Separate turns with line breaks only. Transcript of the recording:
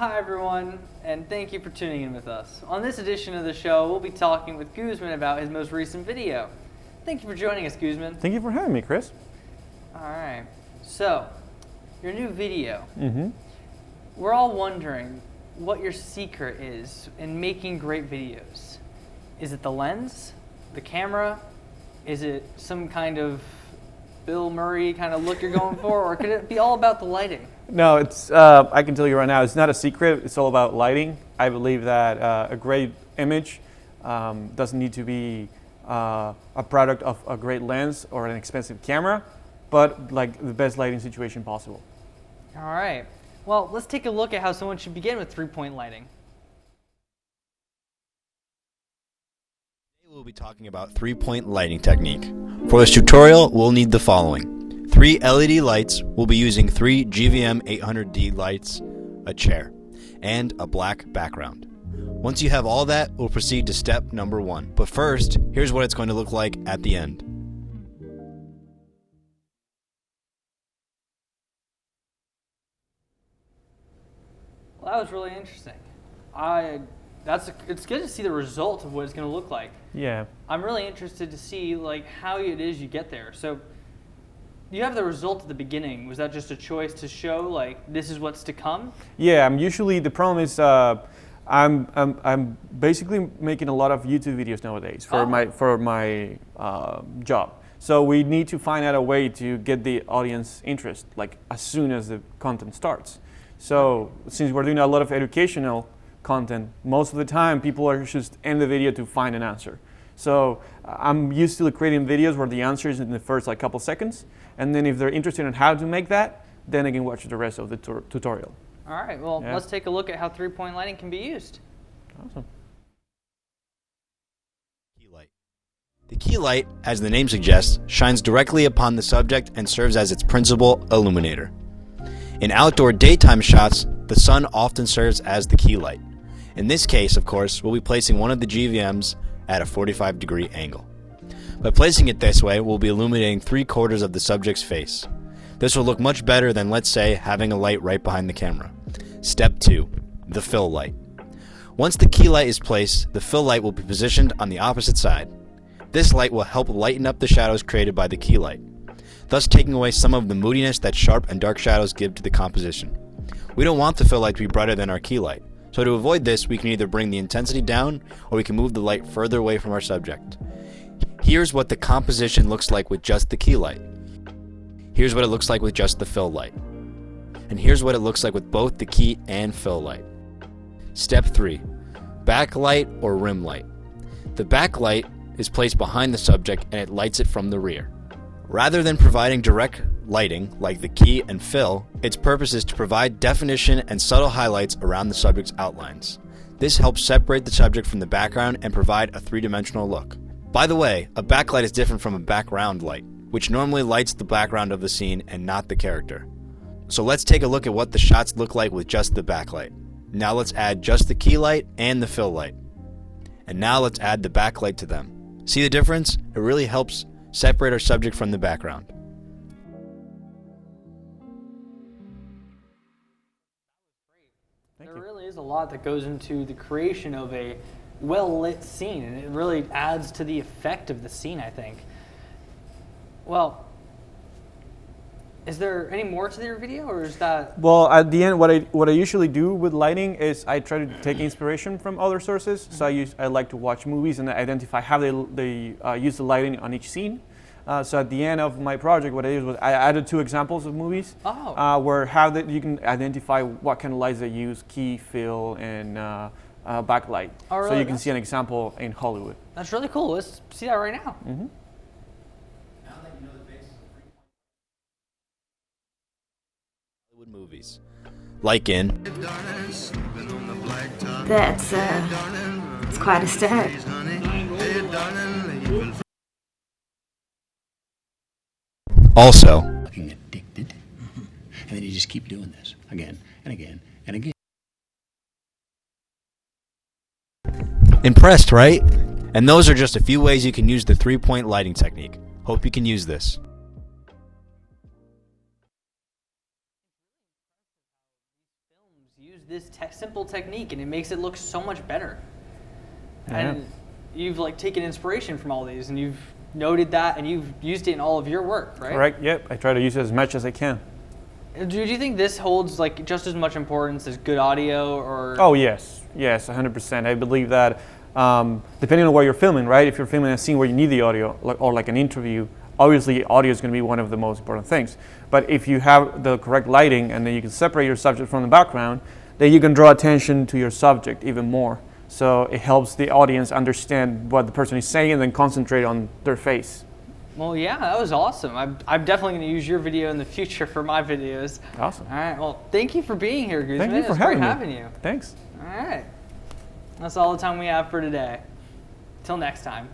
Hi everyone, and thank you for tuning in with us. On this edition of the show, we'll be talking with Guzman about his most recent video. Thank you for joining us, Guzman.
Thank you for having me, Chris.
Alright, so, your new video.
Mm-hmm.
We're all wondering what your secret is in making great videos. Is it the lens? The camera? Is it some kind of Bill Murray kind of look you're going for? Or could it be all about the lighting?
No, it's. I can tell you right now, it's not a secret. It's all about lighting. I believe that a great image doesn't need to be a product of a great lens or an expensive camera, but like the best lighting situation possible.
All right. Well, let's take a look at how someone should begin with three-point lighting.
Today we'll be talking about three-point lighting technique. For this tutorial, we'll need the following. 3 LED lights. We'll be using 3 GVM 800D lights, a chair, and a black background. Once you have all that, we'll proceed to step number 1. But first, here's what it's going to look like at the end.
Well, that was really interesting. It's good to see the result of what it's going to look like.
Yeah.
I'm really interested to see like how it is you get there. So you have the result at the beginning. Was that just a choice to show like this is what's to come?
Yeah. I'm usually the problem is I'm basically making a lot of YouTube videos nowadays for my job. So we need to find out a way to get the audience interest like as soon as the content starts. So since we're doing a lot of educational content, most of the time people are just in the video to find an answer. So I'm used to creating videos where the answer is in the first like couple seconds, and then if they're interested in how to make that, then they can watch the rest of the tutorial.
All right, well,
Yeah.
Let's take a look at how three-point lighting can be used.
Awesome.
Key light. The key light, as the name suggests, shines directly upon the subject and serves as its principal illuminator. In outdoor daytime shots, the sun often serves as the key light. In this case, of course, we'll be placing one of the GVMs at a 45-degree angle. By placing it this way, we'll be illuminating 3/4 of the subject's face. This will look much better than, let's say, having a light right behind the camera. Step 2, the fill light. Once the key light is placed, the fill light will be positioned on the opposite side. This light will help lighten up the shadows created by the key light, thus taking away some of the moodiness that sharp and dark shadows give to the composition. We don't want the fill light to be brighter than our key light, so to avoid this, we can either bring the intensity down or we can move the light further away from our subject. Here's what the composition looks like with just the key light. Here's what it looks like with just the fill light. And here's what it looks like with both the key and fill light. Step 3, backlight or rim light. The backlight is placed behind the subject and it lights it from the rear. Rather than providing direct lighting like the key and fill, its purpose is to provide definition and subtle highlights around the subject's outlines. This helps separate the subject from the background and provide a three-dimensional look. By the way, a backlight is different from a background light, which normally lights the background of the scene and not the character. So let's take a look at what the shots look like with just the backlight. Now let's add just the key light and the fill light. And now let's add the backlight to them. See the difference? It really helps separate our subject from the background.
There really is a lot that goes into the creation of a well-lit scene, and it really adds to the effect of the scene, I think. Well, is there any more to your video, or is that...
Well, at the end, what I usually do with lighting is I try to take inspiration from other sources. So I like to watch movies and identify how they use the lighting on each scene. So at the end of my project, what I did was I added 2 examples of movies where you can identify what kind of lights they use, key, fill, and backlight.
Oh, really?
So you can see an example in Hollywood.
That's really cool. Let's see that right now.
Mm-hmm.
Movies, like in
it's quite a start.
Also
Fucking addicted, and then you just keep doing this again and again and again.
Impressed, right? And those are just a few ways you can use the three-point lighting technique. Hope you can use this.
use this simple technique and it makes it look so much better.
Yeah.
And you've like taken inspiration from all these and you've noted that and you've used it in all of your work, right?
Correct. Yep. I try to use it as much as I can.
Do you think this holds like just as much importance as good audio or?
Oh yes, 100%. I believe that depending on what you're filming, right? If you're filming a scene where you need the audio, or like an interview, obviously audio is going to be one of the most important things. But if you have the correct lighting and then you can separate your subject from the background, then you can draw attention to your subject even more. So it helps the audience understand what the person is saying and then concentrate on their face.
Well, yeah, that was awesome. I'm definitely going to use your video in the future for my videos.
Awesome.
All right. Well, thank you for being here, Guzman.
Thank you for
It's
having
great
me.
having you.
Thanks.
All right. That's all the time we have for today. Till next time.